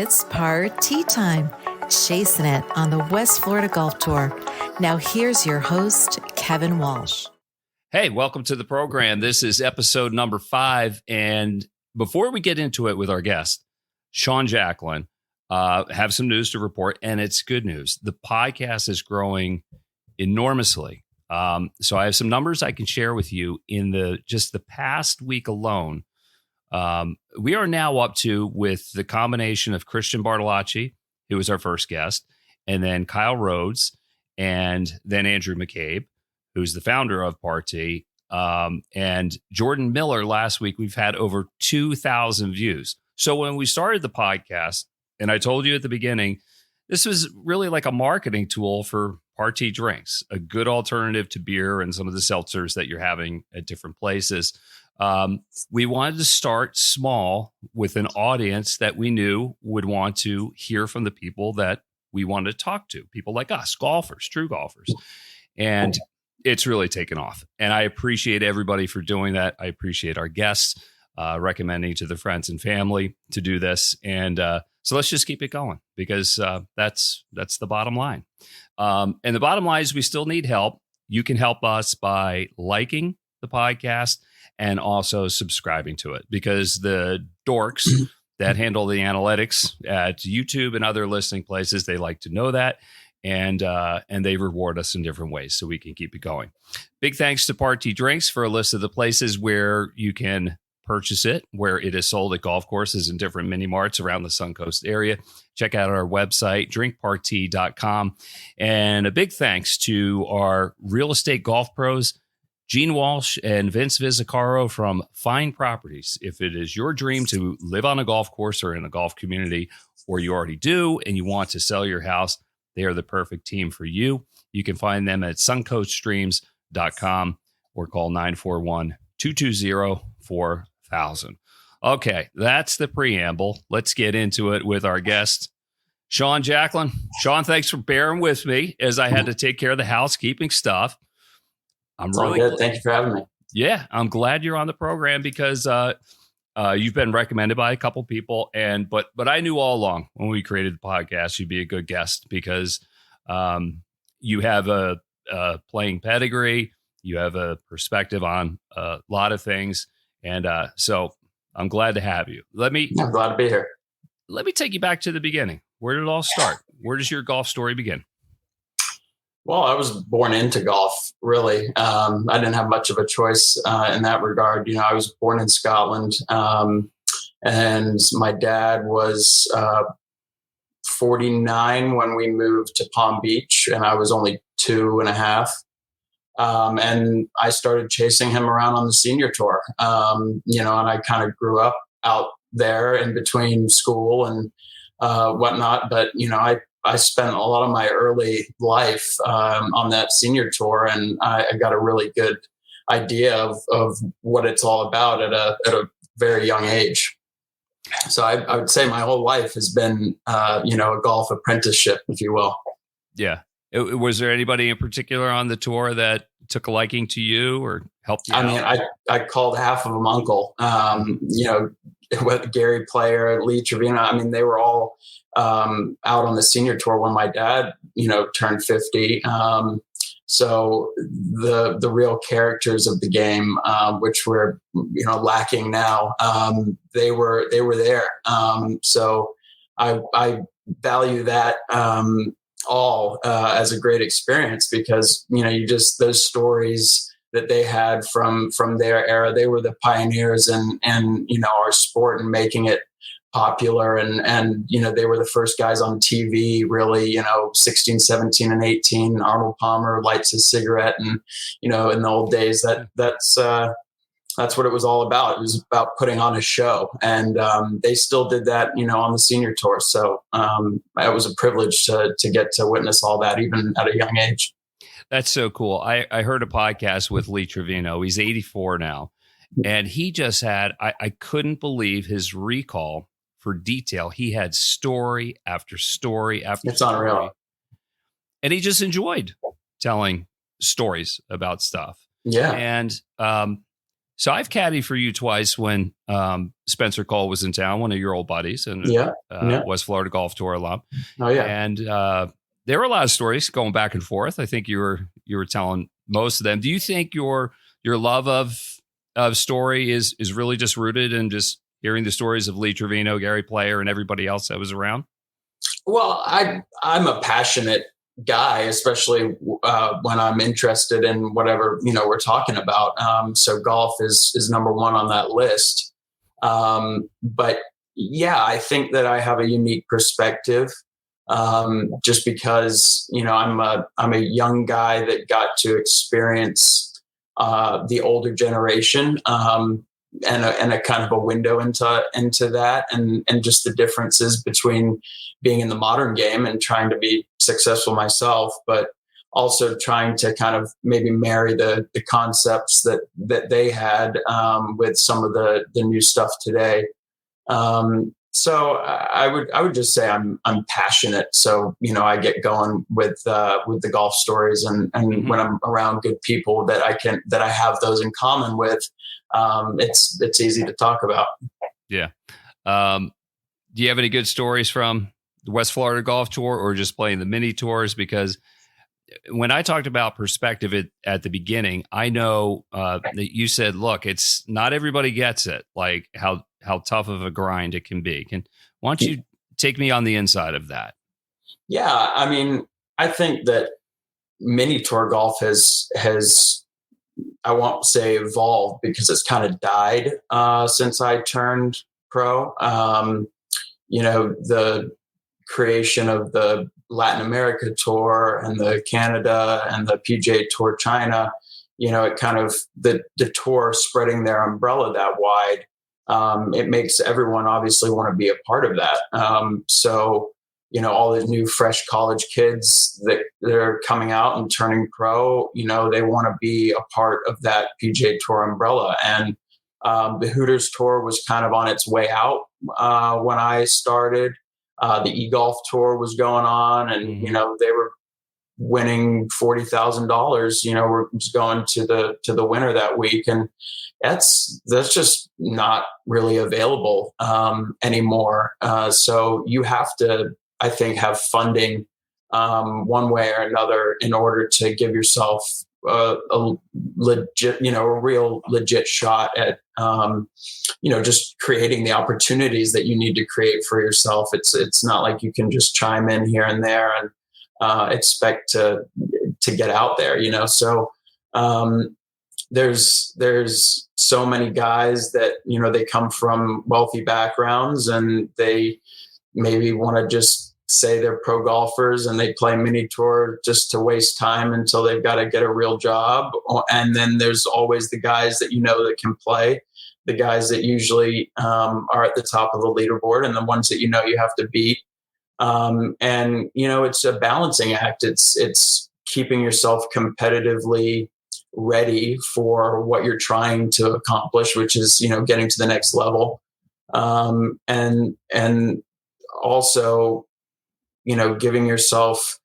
It's party time, chasing it on the West Florida Golf Tour. Now here's your host, Kevin Walsh. Hey, welcome to the program. This is episode number 5. And before we get into it with our guest, Sean Jacklin, have some news to report, and it's good news. The podcast is growing enormously. So I have some numbers I can share with you in the past week alone. We are now up to, with the combination of Christian Bartolacci, who was our first guest, and then Kyle Rhodes, and then Andrew McCabe, who's the founder of Party, and Jordan Miller. Last week, we've had over 2,000 views. So when we started the podcast, and I told you at the beginning, this was really like a marketing tool for Party drinks, a good alternative to beer and some of the seltzers that you're having at different places. We wanted to start small with an audience that we knew would want to hear from the people that we wanted to talk to, people like us, golfers, true golfers. And it's really taken off. And I appreciate everybody for doing that. I appreciate our guests recommending to the friends and family to do this. And so let's just keep it going, because that's the bottom line. And the bottom line is we still need help. You can help us by liking the podcast and also subscribing to it, because the dorks that handle the analytics at YouTube and other listening places, they like to know that. And they reward us in different ways so we can keep it going. Big thanks to Party Drinks for a list of the places where you can purchase it, where it is sold at golf courses and different mini marts around the Suncoast area. Check out our website, drinkparty.com. And a big thanks to our real estate golf pros, Gene Walsh and Vince Vizzacaro from Fine Properties. If it is your dream to live on a golf course or in a golf community, or you already do and you want to sell your house, they are the perfect team for you. You can find them at suncoaststreams.com or call 941-220-4000. Okay, that's the preamble. Let's get into it with our guest, Sean Jacklin. Sean, thanks for bearing with me as I had to take care of the housekeeping stuff. It's really good. Thank you for having me. Yeah, I'm glad you're on the program, because you've been recommended by a couple people, but I knew all along when we created the podcast you'd be a good guest, because you have a playing pedigree, you have a perspective on a lot of things, and so I'm glad to have you. I'm glad to be here. Let me take you back to the beginning. Where did it all start? Where does your golf story begin? Well, I was born into golf, really. I didn't have much of a choice in that regard. I was born in Scotland, and my dad was 49 when we moved to Palm Beach, and I was only 2.5. And I started chasing him around on the senior tour, and I kind of grew up out there in between school and whatnot. But, I spent a lot of my early life on that senior tour, and I got a really good idea of what it's all about at a very young age. So I would say my whole life has been, a golf apprenticeship, if you will. Yeah. Was there anybody in particular on the tour that took a liking to you or helped you out? I called half of them uncle. Gary Player, Lee Trevino. They were all out on the senior tour when my dad, turned 50. So the real characters of the game, which we're, lacking now, they were there. So I value that all as a great experience, because, those stories that they had from their era, they were the pioneers and our sport and making it popular. And they were the first guys on TV, really, 16, 17, and 18. Arnold Palmer lights his cigarette. And, in the old days, that's what it was all about. It was about putting on a show. And they still did that, on the senior tour. So it was a privilege to get to witness all that, even at a young age. That's so cool. I heard a podcast with Lee Trevino. He's 84 now. And he just had, I couldn't believe his recall for detail. He had story after story after it's story. Unreal. And he just enjoyed telling stories about stuff. Yeah. And So I've caddied for you twice when Spencer Cole was in town, one of your old buddies, and West Florida Golf Tour alum. Oh yeah, and there were a lot of stories going back and forth. I think you were telling most of them. Do you think your love of story is really just rooted in just hearing the stories of Lee Trevino, Gary Player, and everybody else that was around? Well, I'm a passionate guy, especially when I'm interested in whatever we're talking about. So golf is number one on that list. But yeah, I think that I have a unique perspective, just because I'm a young guy that got to experience the older generation, and a kind of a window into that, and just the differences between being in the modern game and trying to be successful myself, but also trying to kind of maybe marry the concepts that they had with some of the new stuff today. So I would just say I'm passionate. So I get going with the golf stories, and when I'm around good people that I have those in common with, it's easy to talk about. Yeah. Do you have any good stories from the West Florida Golf Tour, or just playing the mini tours? Because when I talked about perspective at the beginning, I know that you said, look, it's not everybody gets it, like how tough of a grind it can be. Why don't you take me on the inside of that? Yeah. I mean, I think that mini tour golf has, I won't say evolved, because it's kind of died since I turned pro. The creation of the Latin America tour and the Canada and the PGA Tour China, it kind of the tour spreading their umbrella that wide. It makes everyone obviously want to be a part of that. So all the new fresh college kids that are coming out and turning pro, they want to be a part of that PGA Tour umbrella. And the Hooters Tour was kind of on its way out when I started. The e-golf tour was going on, and they were winning $40,000. We're just going to the winner that week, and that's just not really available anymore. So you have to, I think, have funding one way or another in order to give yourself a legit, a real legit shot at, just creating the opportunities that you need to create for yourself. It's not like you can just chime in here and there and expect to get out there, So there's so many guys that, they come from wealthy backgrounds, and they maybe want to just say they're pro golfers and they play mini tour just to waste time until they've got to get a real job. And then there's always the guys that that can play, the guys that usually are at the top of the leaderboard, and the ones that you have to beat. And it's a balancing act. It's keeping yourself competitively ready for what you're trying to accomplish, which is getting to the next level, and also giving yourself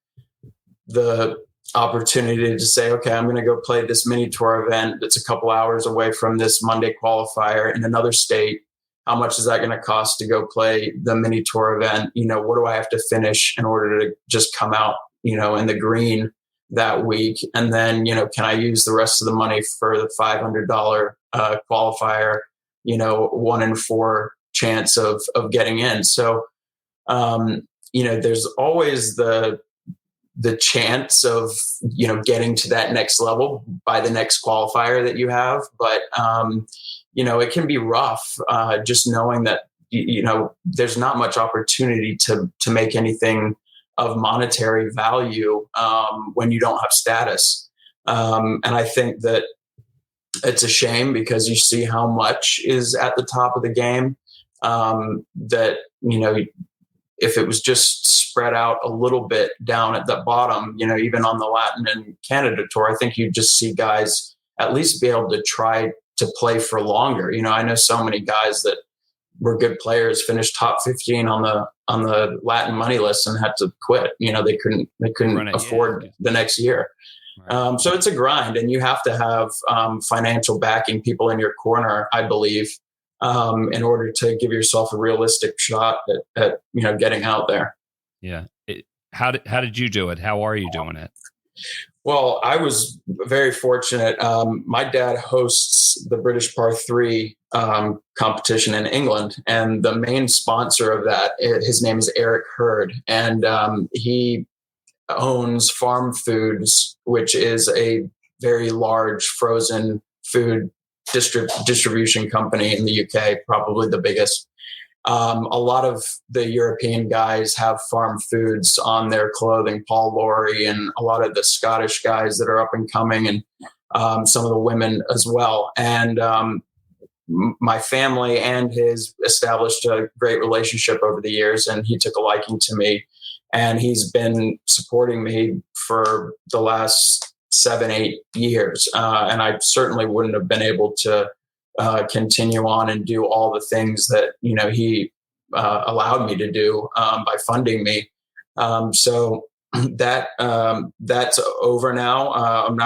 the opportunity to say, okay, I'm going to go play this mini tour event that's a couple hours away from this Monday qualifier in another state. How much is that going to cost to go play the mini tour event? What do I have to finish in order to just come out, in the green that week? And then, can I use the rest of the money for the $500 qualifier, 1 in 4 chance of getting in. So, there's always the chance of, getting to that next level by the next qualifier that you have. But, it can be rough, just knowing that, there's not much opportunity to make anything of monetary value when you don't have status. And I think that it's a shame, because you see how much is at the top of the game, that, if it was just spread out a little bit down at the bottom, even on the Latin and Canada tour, I think you'd just see guys at least be able to try to play for longer. I know so many guys that were good players, finished top 15 on the Latin money list and had to quit. They couldn't afford the next year. Right. So it's a grind, and you have to have financial backing, people in your corner, I believe, in order to give yourself a realistic shot at getting out there. Yeah. How did you do it? How are you doing it? Well, I was very fortunate. My dad hosts the British Par 3 competition in England, and the main sponsor of that, his name is Eric Hurd, and he owns Farm Foods, which is a very large frozen food distribution company in the UK, probably the biggest. A lot of the European guys have Farm Foods on their clothing, Paul Laurie, and a lot of the Scottish guys that are up and coming, and some of the women as well. And my family and his established a great relationship over the years, and he took a liking to me, and he's been supporting me for the last 7-8 years. And I certainly wouldn't have been able to continue on and do all the things that he allowed me to do by funding me. So that's over now. I'm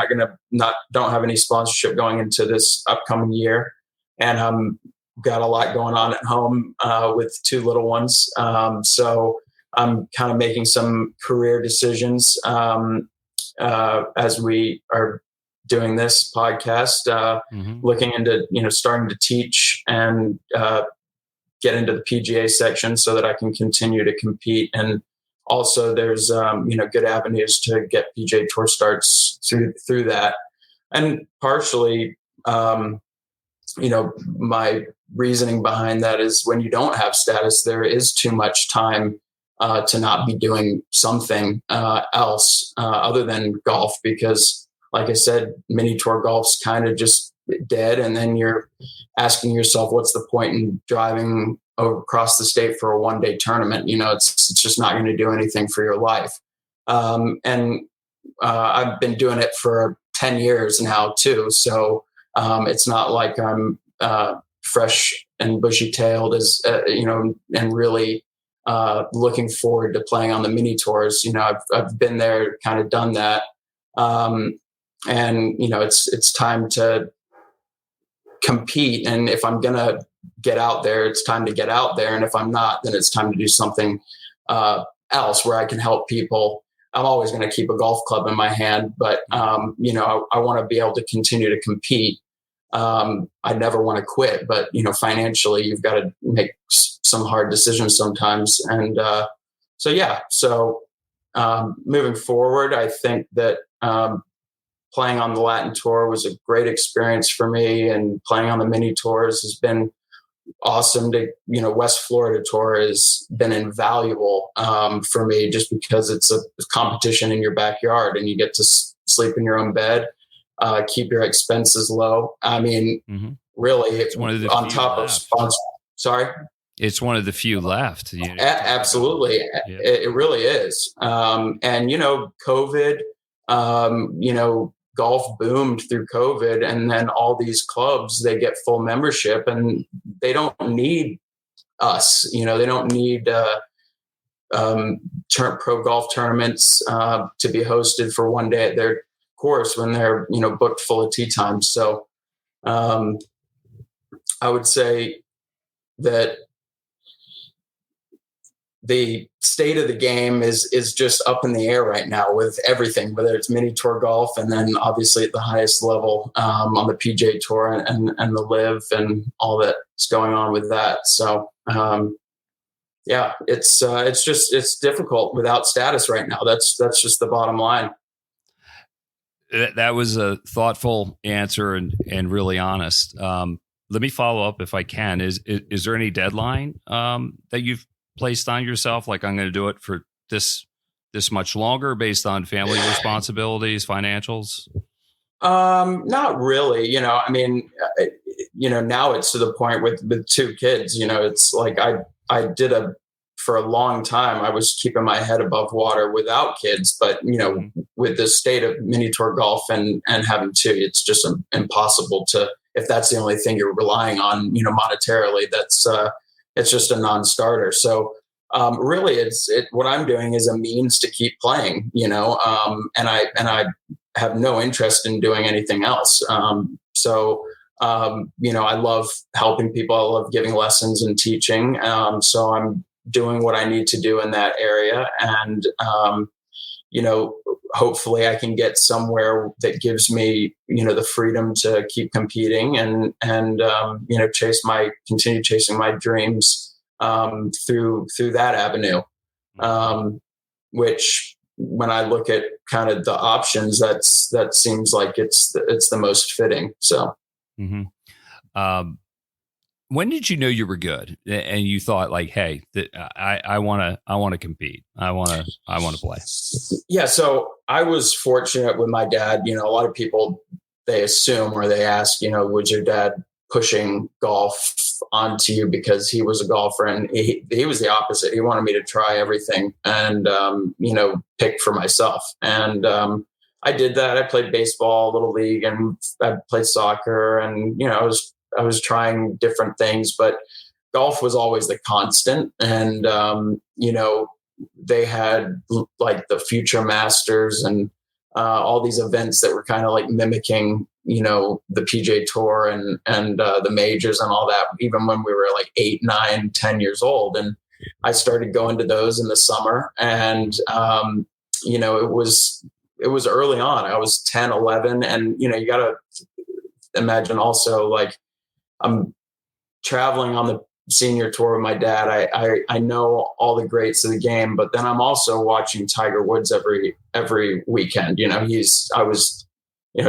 don't have any sponsorship going into this upcoming year, and got a lot going on at home with 2 little ones. So I'm kind of making some career decisions as we are doing this podcast, looking into, starting to teach and get into the PGA section so that I can continue to compete. And also there's, good avenues to get PGA Tour starts through that. And partially, my reasoning behind that is when you don't have status, there is too much time to not be doing something else other than golf, because like I said, mini tour golf's kind of just dead. And then you're asking yourself, what's the point in driving across the state for a one-day tournament? It's just not going to do anything for your life. And I've been doing it for 10 years now too. So it's not like I'm fresh and bushy-tailed and really looking forward to playing on the mini tours. I've been there, kind of done that. And it's time to compete. And if I'm going to get out there, it's time to get out there. And if I'm not, then it's time to do something else where I can help people. I'm always going to keep a golf club in my hand, but I want to be able to continue to compete. I never want to quit, but financially you've got to make some hard decisions sometimes. And so moving forward, I think that playing on the Latin Tour was a great experience for me, and playing on the mini tours has been awesome. West Florida Tour has been invaluable for me, just because it's a competition in your backyard and you get to sleep in your own bed, keep your expenses low. I mean, really, it's one of the on top of sponsor. Sorry. It's one of the few left. Absolutely. Yeah. It really is. And, COVID, golf boomed through COVID, and then all these clubs, they get full membership and they don't need us. They don't need pro golf tournaments to be hosted for one day at their course when they're, booked full of tee times. So I would say that the state of the game is just up in the air right now with everything, whether it's mini tour golf, and then obviously at the highest level on the PGA Tour and the Live and all that's going on with that. So it's difficult without status right now. That's just the bottom line. That was a thoughtful answer and really honest. Let me follow up if I can. Is there any deadline that you've placed on yourself? Like, I'm going to do it for this much longer based on family responsibilities, financials? Not really. Now it's to the point with 2 kids, it's like I did for a long time, I was keeping my head above water without kids, but with the state of mini tour golf and having 2, it's just impossible to, if that's the only thing you're relying on, monetarily, that's, it's just a non-starter. So really what I'm doing is a means to keep playing, and I have no interest in doing anything else. I love helping people. I love giving lessons and teaching. So I'm doing what I need to do in that area. And, hopefully I can get somewhere that gives me, the freedom to keep competing and continue chasing my dreams, through that avenue. Which when I look at kind of the options, that seems like it's the most fitting. So, when did you know you were good and you thought like, hey, I want to compete. I want to play. Yeah. So I was fortunate with my dad. A lot of people, they assume or they ask, was your dad pushing golf onto you because he was a golfer? And he was the opposite. He wanted me to try everything and, pick for myself. And, I did that. I played baseball, little league, and I played soccer, and, I was trying different things, but golf was always the constant. And, they had like the Future Masters and all these events that were kind of like mimicking, the PGA Tour and the majors and all that, even when we were like 8, 9, 10 years old. And I started going to those in the summer. And, it was early on. I was 10, 11. And, you got to imagine also, like, I'm traveling on the senior tour with my dad. I know all the greats of the game, but then I'm also watching Tiger Woods every weekend.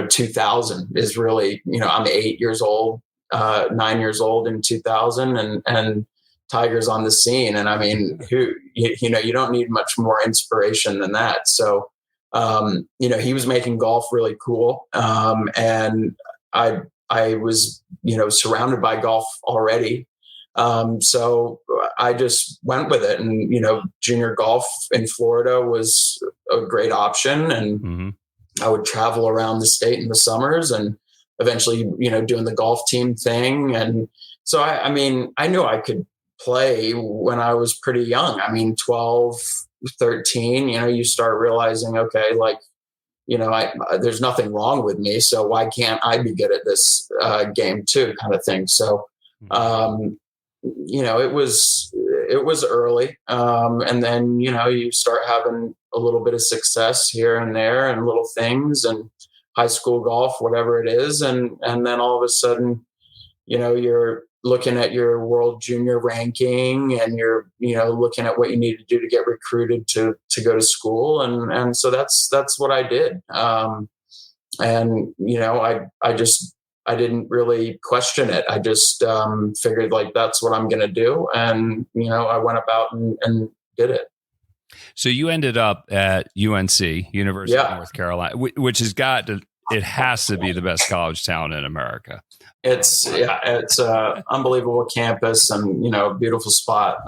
2000 is really, I'm 8 years old, 9 years old in 2000, and Tiger's on the scene. And I mean, you don't need much more inspiration than that. So, he was making golf really cool. And I was, surrounded by golf already. So I just went with it, and, junior golf in Florida was a great option. And I would travel around the state in the summers and eventually, doing the golf team thing. And so, I mean, I knew I could play when I was pretty young. I mean, 12, 13, you start realizing, okay, like, there's nothing wrong with me, so why can't I be good at this game too, kind of thing. So, it was early. And then, you start having a little bit of success here and there and little things and high school golf, whatever it is. And then all of a sudden, you're looking at your world junior ranking, and you're, looking at what you need to do to get recruited to go to school. And so that's what I did. I didn't really question it. I just figured like, that's what I'm going to do. And, I went about and did it. So you ended up at UNC, University of North Carolina, which it has to be the best college town in America. It's a unbelievable campus and, beautiful spot.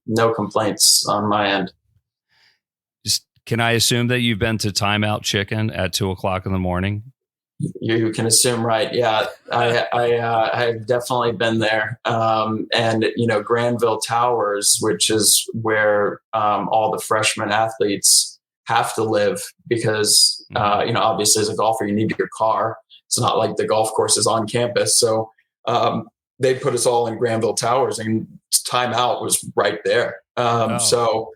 No complaints on my end. Can I assume that you've been to Timeout Chicken at 2:00 in the morning? You can assume, right? Yeah, I've definitely been there. And Granville Towers, which is where all the freshman athletes have to live, because obviously as a golfer you need your car. It's not like the golf course is on campus, so they put us all in Granville Towers, and Timeout was right there. So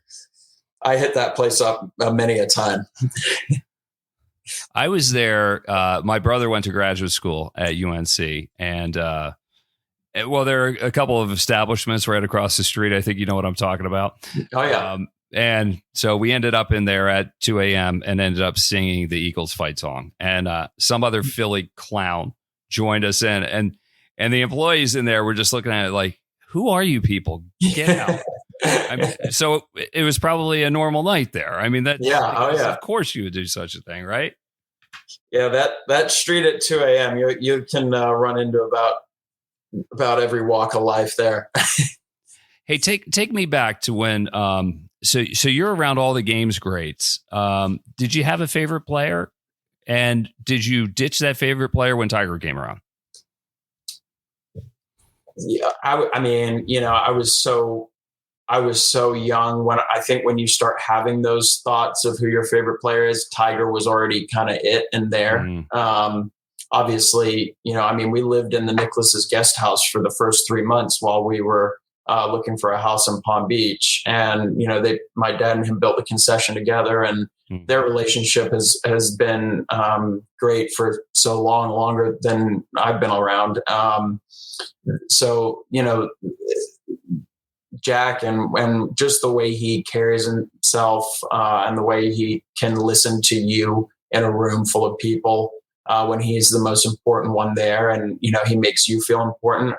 I hit that place up many a time. I was there. My brother went to graduate school at UNC, and there are a couple of establishments right across the street. I think you know what I'm talking about. Oh yeah. And so we ended up in there at 2 a.m. and ended up singing the Eagles fight song. And some other Philly clown joined us in, and the employees in there were just looking at it like, "Who are you people? Get out!" So it was probably a normal night there. I mean, of course you would do such a thing, right? Yeah, that street at 2 a.m. you can run into about every walk of life there. Hey, take me back to when. So you're around all the games greats. Did you have a favorite player, and did you ditch that favorite player when Tiger came around? Yeah, I mean, I was so I was so young when you start having those thoughts of who your favorite player is, Tiger was already kind of it in there. Obviously, we lived in the Nicholas's guest house for the first 3 months while we were looking for a house in Palm Beach. And, my dad and him built the concession together, and their relationship has been great for so long, longer than I've been around. Jack and just the way he carries himself and the way he can listen to you in a room full of people when he's the most important one there, and he makes you feel important.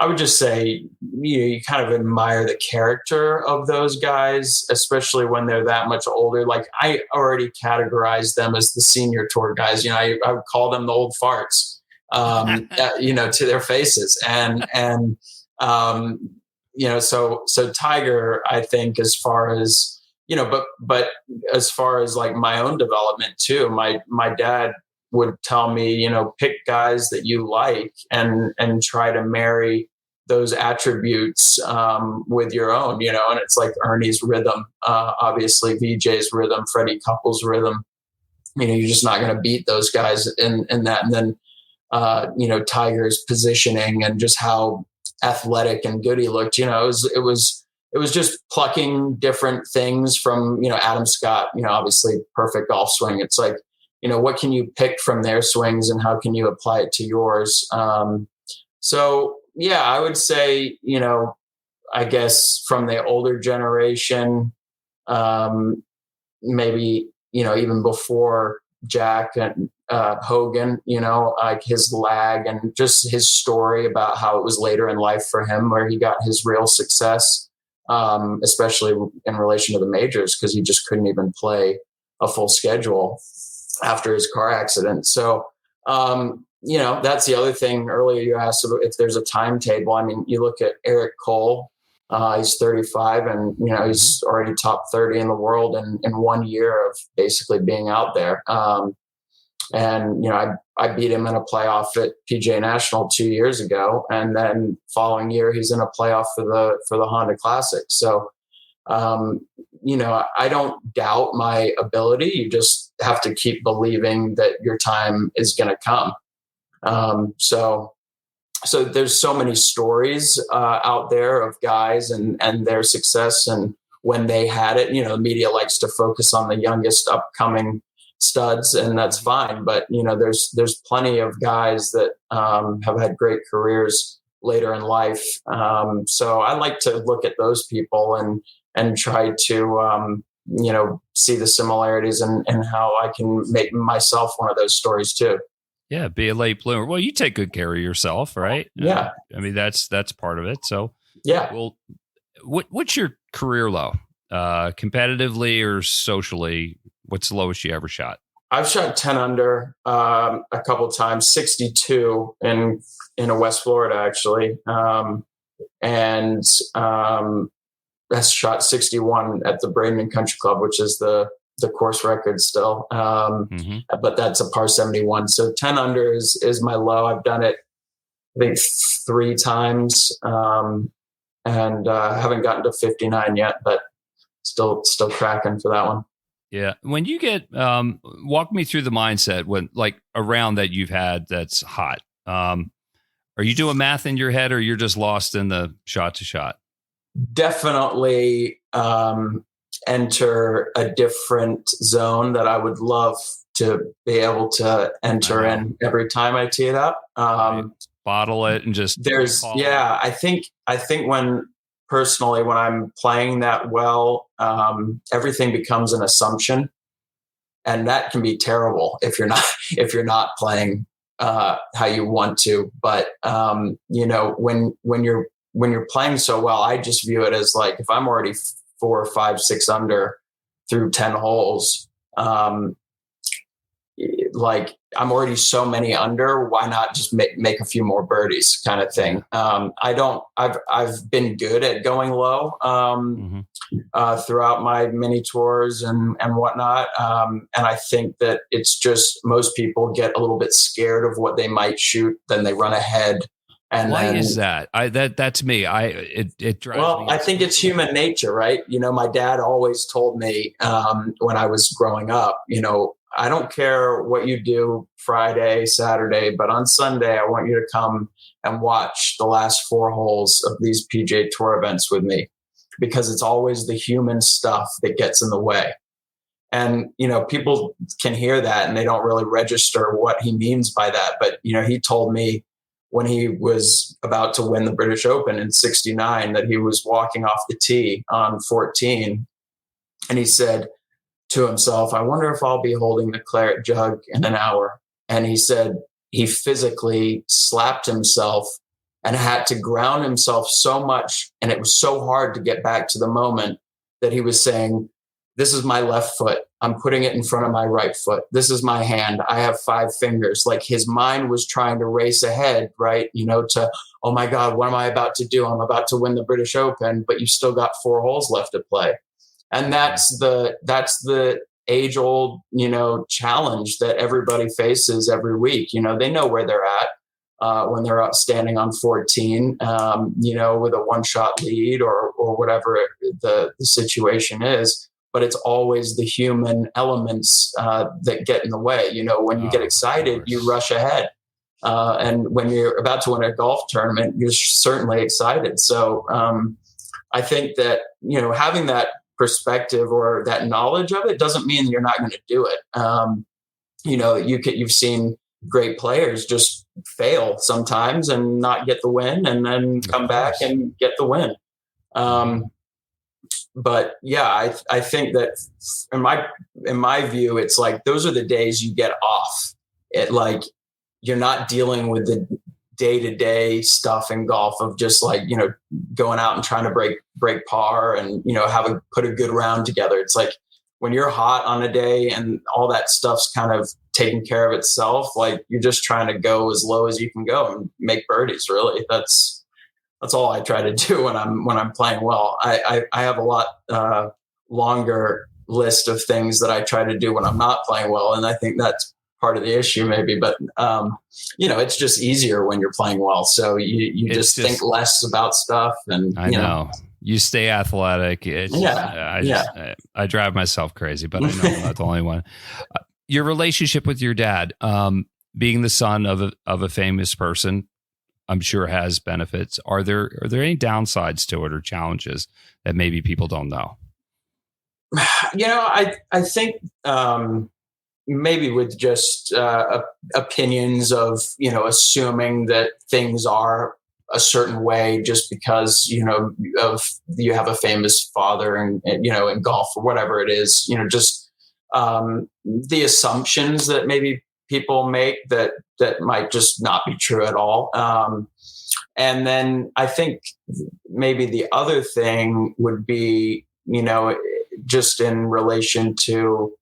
I would just say you kind of admire the character of those guys, especially when they're that much older. Like, I already categorize them as the senior tour guys. I would call them the old farts, to their faces, so Tiger, I think, as far as, but as far as like my own development too, my dad would tell me, pick guys that you like and try to marry those attributes with your own, and it's like Ernie's rhythm, obviously VJ's rhythm, Freddie Couples' rhythm. You're just not going to beat those guys in that. And then, Tiger's positioning and just how athletic and good he looked, it was just plucking different things from, Adam Scott, obviously perfect golf swing. It's like, what can you pick from their swings and how can you apply it to yours? So yeah, I would say, I guess from the older generation, maybe, even before Jack and Hogan, like his lag and just his story about how it was later in life for him where he got his real success, especially in relation to the majors, because he just couldn't even play a full schedule after his car accident. So, that's the other thing. Earlier you asked about if there's a timetable. You look at Eric Cole, he's 35 and, he's already top 30 in the world in 1 year of basically being out there. And, I beat him in a playoff at PGA National 2 years ago. And then following year, he's in a playoff for the Honda Classic. So, I don't doubt my ability. You just have to keep believing that your time is going to come. So there's so many stories out there of guys and their success. And when they had it, the media likes to focus on the youngest upcoming studs, and that's fine. But, there's plenty of guys that have had great careers later in life. So I like to look at those people and try to, see the similarities and how I can make myself one of those stories too. Yeah, be a late bloomer. Well, you take good care of yourself, right? Yeah. That's part of it. So, yeah. Well, what's your career low? Competitively or socially, what's the lowest you ever shot? I've shot 10 under a couple of times, 62 in West Florida, actually. That's shot 61 at the Bradenton Country Club, which is the course record still. But that's a par 71. So 10 under is my low. I've done it, I think, 3 times. And haven't gotten to 59 yet, but still cracking for that one. Yeah. When you get, walk me through the mindset when like around that you've had that's hot. Are you doing math in your head or you're just lost in the shot to shot? Definitely enter a different zone that I would love to be able to enter in every time I tee it up. Bottle it and just I think when I'm playing that well, everything becomes an assumption, and that can be terrible if you're not playing how you want to. But when you're playing so well, I just view it as like, if I'm already 4, 5, 6 under through 10 holes, like I'm already so many under, why not just make a few more birdies kind of thing. I've been good at going low throughout my mini tours and whatnot. And I think that it's just most people get a little bit scared of what they might shoot, then they run ahead And why then, is that? That's me. It drives me. Well, I think it's human nature, right? My dad always told me when I was growing up, I don't care what you do Friday, Saturday, but on Sunday, I want you to come and watch the last 4 holes of these PGA Tour events with me, because it's always the human stuff that gets in the way. And, people can hear that and they don't really register what he means by that. But, he told me when he was about to win the British Open in '69 that he was walking off the tee on 14. And he said to himself, I wonder if I'll be holding the claret jug in an hour. And he said he physically slapped himself and had to ground himself so much. And it was so hard to get back to the moment that he was saying, this is my left foot. I'm putting it in front of my right foot. This is my hand. I have 5 fingers. Like his mind was trying to race ahead, right? To, oh my God, what am I about to do? I'm about to win the British Open, but you've still got 4 holes left to play. And that's the age old, challenge that everybody faces every week. They know where they're at when they're standing on 14, with a 1-shot lead or whatever the situation is. But it's always the human elements that get in the way. When you get excited, you rush ahead. And when you're about to win a golf tournament, you're certainly excited. So I think that, having that perspective or that knowledge of it doesn't mean you're not going to do it. You've seen great players just fail sometimes and not get the win and then come back and get the win. But yeah, I think that in my view, it's like, those are the days you get off. You're not dealing with the day-to-day stuff in golf of just going out and trying to break par and, put a good round together. It's like when you're hot on a day and all that stuff's kind of taking care of itself, like you're just trying to go as low as you can go and make birdies. Really. That's all I try to do when I'm playing well. I have a lot longer list of things that I try to do when I'm not playing well, and I think that's part of the issue, maybe. But it's just easier when you're playing well, so you just think less about stuff. And I know you stay athletic. I drive myself crazy, but I know I'm not the only one. Your relationship with your dad, being the son of a famous person, I'm sure has benefits. Are there any downsides to it or challenges that maybe people don't know? I think maybe with just opinions of, assuming that things are a certain way just because, you have a famous father and in golf or whatever it is, just the assumptions that maybe people make that might just not be true at all. And then I think maybe the other thing would be, just in relation to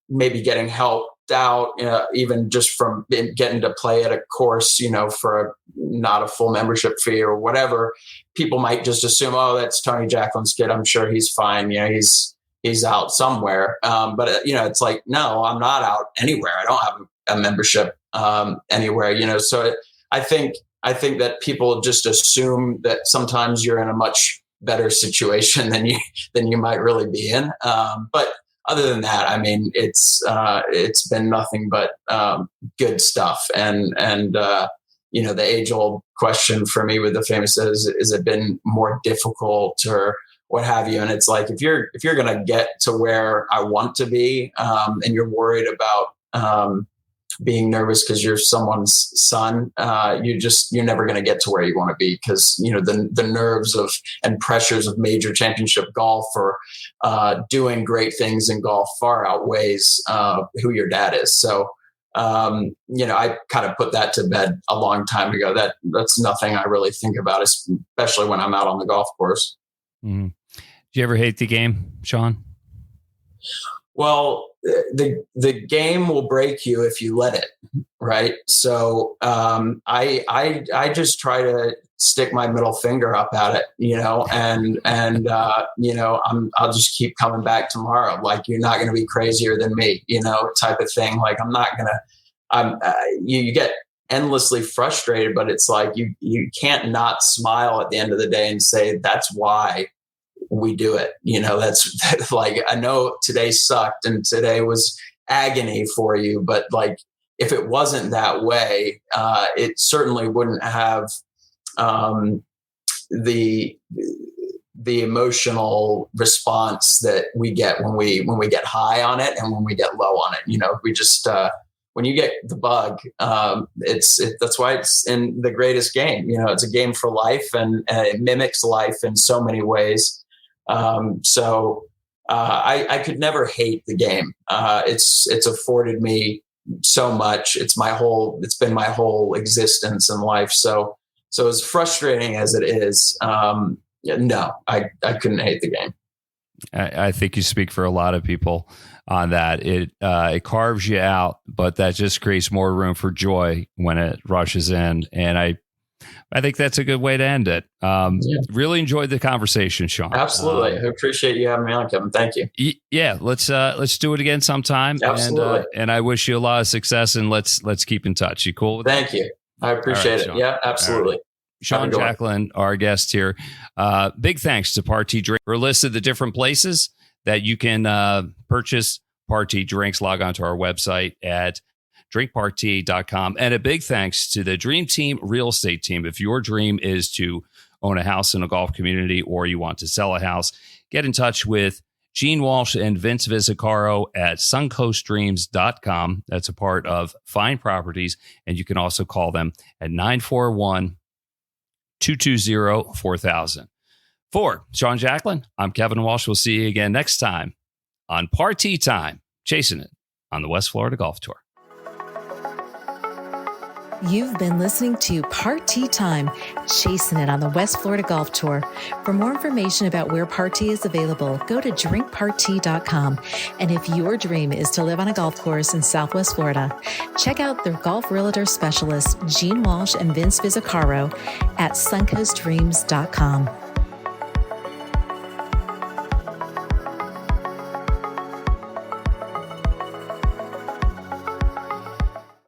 maybe getting helped out, even just from getting to play at a course, for not a full membership fee or whatever. People might just assume, oh, that's Tony Jacklin's kid. I'm sure he's fine. He's out somewhere. But it's like, no, I'm not out anywhere. I don't have a membership anywhere, so I think that people just assume that sometimes you're in a much better situation than you might really be in. But other than that, I mean, it's been nothing but good stuff. And the age old question for me with the famous is it been more difficult or what have you? And it's like, if you're going to get to where I want to be, and you're worried about being nervous because you're someone's son, you're never going to get to where you want to be, because the nerves and pressures of major championship golf or doing great things in golf far outweighs who your dad is. So I kind of put that to bed a long time ago. That's nothing I really think about, especially when I'm out on the golf course. Mm-hmm. Do you ever hate the game, Sean? Well, the game will break you if you let it, right? So I just try to stick my middle finger up at it, I'll just keep coming back tomorrow. Like, you're not going to be crazier than me, type of thing. Like, I'm not going to. You get endlessly frustrated, but it's like you can't not smile at the end of the day and say, that's why we do it. That's like, I know today sucked and today was agony for you, but like, if it wasn't that way, it certainly wouldn't have the emotional response that we get when we get high on it and when we get low on it. We just when you get the bug, that's why it's in the greatest game. It's a game for life, and it mimics life in so many ways. So I could never hate the game. It's afforded me so much. It's been my whole existence in life. So as frustrating as it is, no, I couldn't hate the game. I think you speak for a lot of people on that. It carves you out, but that just creates more room for joy when it rushes in. And I think that's a good way to end it. Really enjoyed the conversation, Sean. Absolutely. I appreciate you having me on, Kevin. Thank you. Yeah. Let's do it again sometime. Absolutely. And I wish you a lot of success, and let's keep in touch. You cool with that? Thank you. I appreciate it. Sean. Yeah, absolutely. Sean Jacklin, our guest here. Big thanks to Party Drink. We're listed the different places that you can purchase Party drinks. Log on to our website at drinkparty.com. And a big thanks to the Dream Team Real Estate Team. If your dream is to own a house in a golf community, or you want to sell a house, get in touch with Gene Walsh and Vince Visicaro at suncoastdreams.com. That's a part of Fine Properties. And you can also call them at 941-220-4000. For Sean Jacklin, I'm Kevin Walsh. We'll see you again next time on Party Time, chasing it on the West Florida Golf Tour. You've been listening to Party Time, chasing it on the West Florida Golf Tour. For more information about where Party is available, go to drinkparty.com. And if your dream is to live on a golf course in Southwest Florida, check out the golf realtor specialists Gene Walsh and Vince Visicaro at suncoastdreams.com.